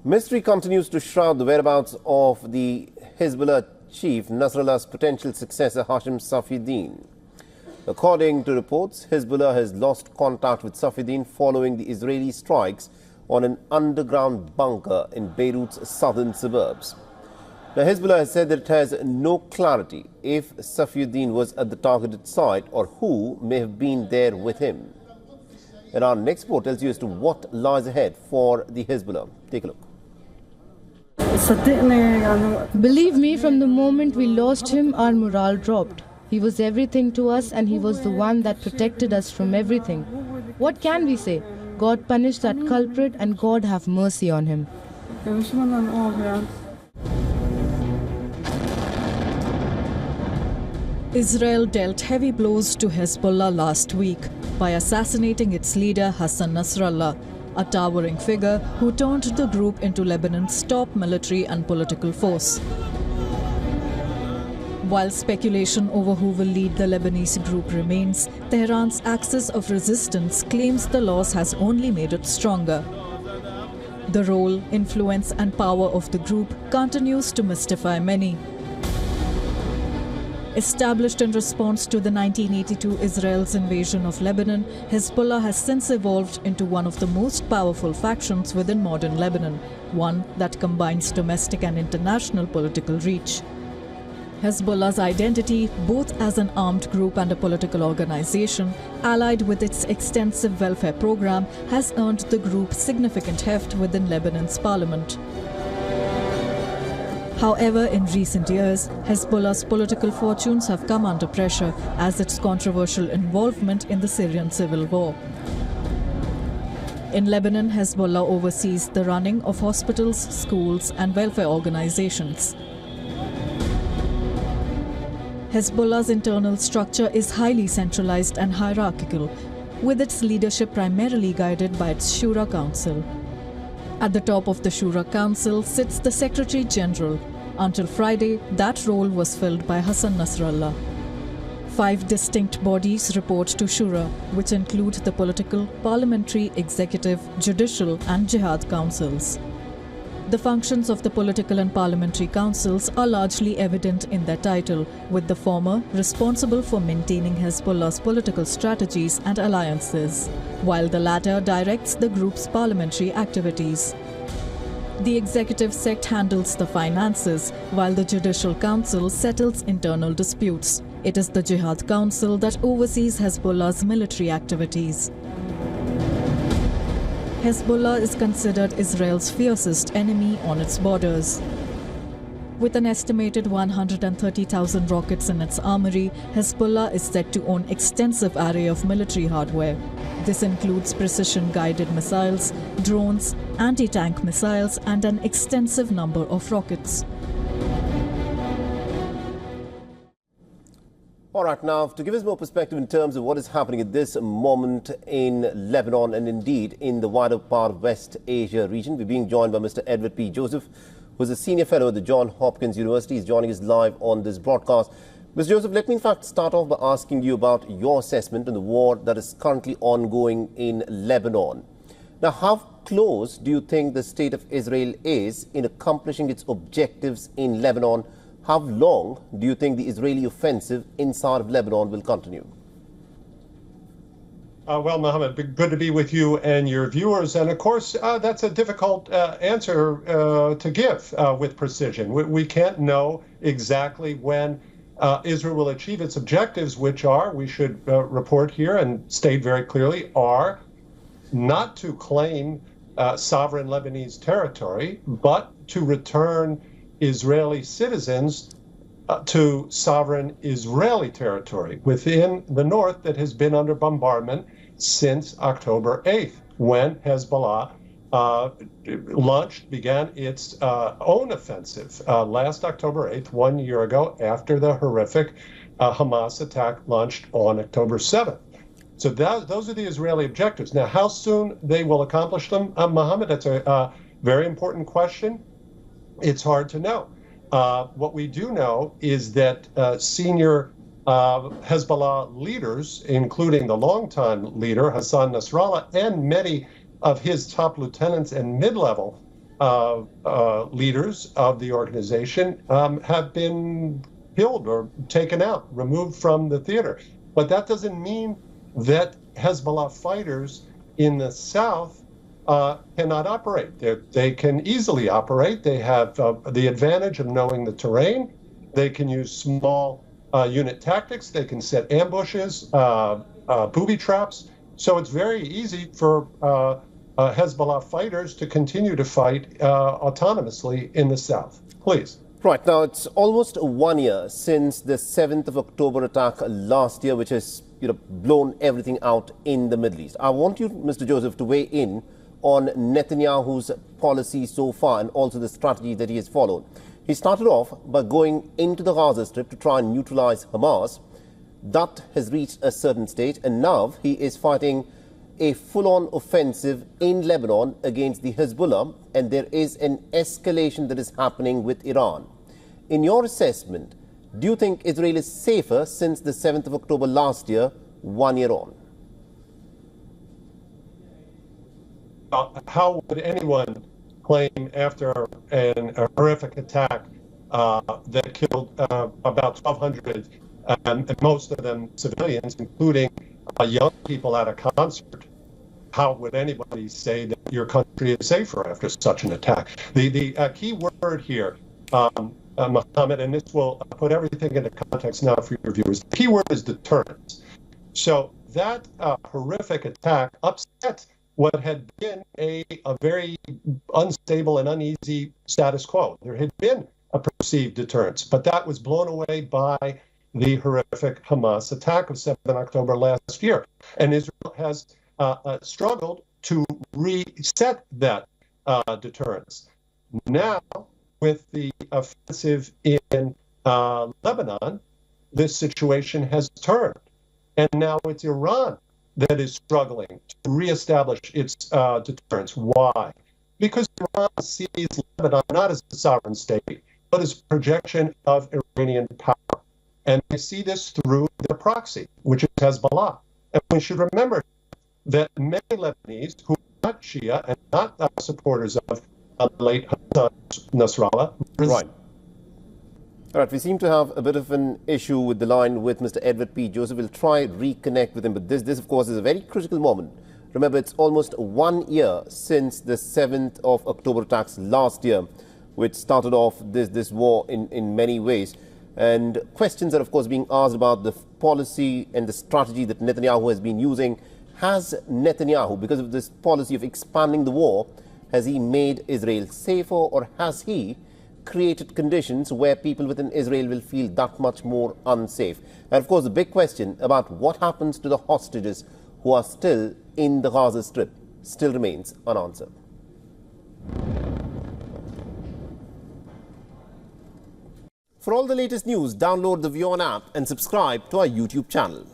Mystery continues to shroud the whereabouts of the Hezbollah chief Nasrallah's potential successor Hashem Safieddine. According to reports, Hezbollah has lost contact with Safieddine following the Israeli strikes on an underground bunker in Beirut's southern suburbs. Now, Hezbollah has said that it has no clarity if Safieddine was at the targeted site or who may have been there with him. And our next report tells you as to what lies ahead for the Hezbollah. Take a look. Believe me, from the moment we lost him, our morale dropped. He was everything to us and he was the one that protected us from everything. What can we say? God punish that culprit and God have mercy on him. Israel dealt heavy blows to Hezbollah last week by assassinating its leader Hassan Nasrallah, a towering figure who turned the group into Lebanon's top military and political force. While speculation over who will lead the Lebanese group remains, Tehran's axis of resistance claims the loss has only made it stronger. The role, influence and power of the group continues to mystify many. Established in response to the 1982 Israel's invasion of Lebanon, Hezbollah has since evolved into one of the most powerful factions within modern Lebanon, one that combines domestic and international political reach. Hezbollah's identity, both as an armed group and a political organization, allied with its extensive welfare program, has earned the group significant heft within Lebanon's parliament. However, in recent years, Hezbollah's political fortunes have come under pressure as its controversial involvement in the Syrian civil war. In Lebanon, Hezbollah oversees the running of hospitals, schools and welfare organizations. Hezbollah's internal structure is highly centralized and hierarchical, with its leadership primarily guided by its Shura Council. At the top of the Shura Council sits the Secretary General. Until Friday, that role was filled by Hassan Nasrallah. 5 distinct bodies report to Shura, which include the political, parliamentary, executive, judicial and jihad councils. The functions of the political and parliamentary councils are largely evident in their title, with the former responsible for maintaining Hezbollah's political strategies and alliances, while the latter directs the group's parliamentary activities. The executive sect handles the finances, while the judicial council settles internal disputes. It is the Jihad Council that oversees Hezbollah's military activities. Hezbollah is considered Israel's fiercest enemy on its borders. With an estimated 130,000 rockets in its armory, Hezbollah is said to own extensive array of military hardware. This includes precision-guided missiles, drones, anti-tank missiles and an extensive number of rockets. All right, now to give us more perspective in terms of what is happening at this moment in Lebanon and indeed in the wider part of West Asia region, we're being joined by Mr. Edward P. Joseph, who is a senior fellow at the Johns Hopkins University. He's joining us live on this broadcast. Mr. Joseph, let me in fact start off by asking you about your assessment on the war that is currently ongoing in Lebanon. Now, how close do you think the state of Israel is in accomplishing its objectives in Lebanon? How long do you think the Israeli offensive inside of Lebanon will continue? Well, Mohammed, good to be with you and your viewers. And of course, that's a difficult answer to give with precision. We can't know exactly when Israel will achieve its objectives, which are, we should report here and state very clearly, are not to claim sovereign Lebanese territory, but to return Israeli citizens to sovereign Israeli territory within the north that has been under bombardment since October 8th, when Hezbollah began its own offensive last October 8th, 1 year ago, after the horrific Hamas attack launched on October 7th. So those are the Israeli objectives. Now, how soon they will accomplish them, Mohammed, that's a very important question. It's hard to know. What we do know is that senior Hezbollah leaders, including the longtime leader, Hassan Nasrallah, and many of his top lieutenants and mid-level leaders of the organization have been killed or taken out, removed from the theater. But that doesn't mean that Hezbollah fighters in the south cannot operate. They can easily operate. They have the advantage of knowing the terrain. They can use small unit tactics. They can set ambushes, booby traps. So it's very easy for Hezbollah fighters to continue to fight autonomously in the south. Please. Right. Now, it's almost 1 year since the 7th of October attack last year, which has blown everything out in the Middle East. I want you, Mr. Joseph, to weigh in on Netanyahu's policy so far and also the strategy that he has followed. He started off by going into the Gaza Strip to try and neutralize Hamas. That has reached a certain stage, and now he is fighting a full-on offensive in Lebanon against the Hezbollah, and there is an escalation that is happening with Iran. In your assessment, do you think Israel is safer since the 7th of October last year, 1 year on? How would anyone claim after a horrific attack that killed about 1,200, and most of them civilians, including young people at a concert, how would anybody say that your country is safer after such an attack? The key word here, Mohammed, and this will put everything into context now for your viewers, the key word is deterrence. So that horrific attack upset what had been a very unstable and uneasy status quo. There had been a perceived deterrence, but that was blown away by the horrific Hamas attack of 7 October last year. And Israel has struggled to reset that deterrence. Now, with the offensive in Lebanon, this situation has turned. And now it's Iran that is struggling to reestablish its deterrence. Why? Because Iran sees Lebanon not as a sovereign state, but as a projection of Iranian power. And they see this through their proxy, which is Hezbollah. And we should remember that many Lebanese who are not Shia and not supporters of late Nasrallah. Right. All right, we seem to have a bit of an issue with the line with Mr. Edward P. Joseph. We'll try reconnect with him, but this, of course, is a very critical moment. Remember, it's almost 1 year since the 7th of October attacks last year, which started off this war in many ways. And questions are, of course, being asked about the policy and the strategy that Netanyahu has been using. Has Netanyahu, because of this policy of expanding the war, has he made Israel safer, or has he created conditions where people within Israel will feel that much more unsafe? And, of course, the big question about what happens to the hostages who are still in the Gaza Strip still remains unanswered. For all the latest news, download the WION app and subscribe to our YouTube channel.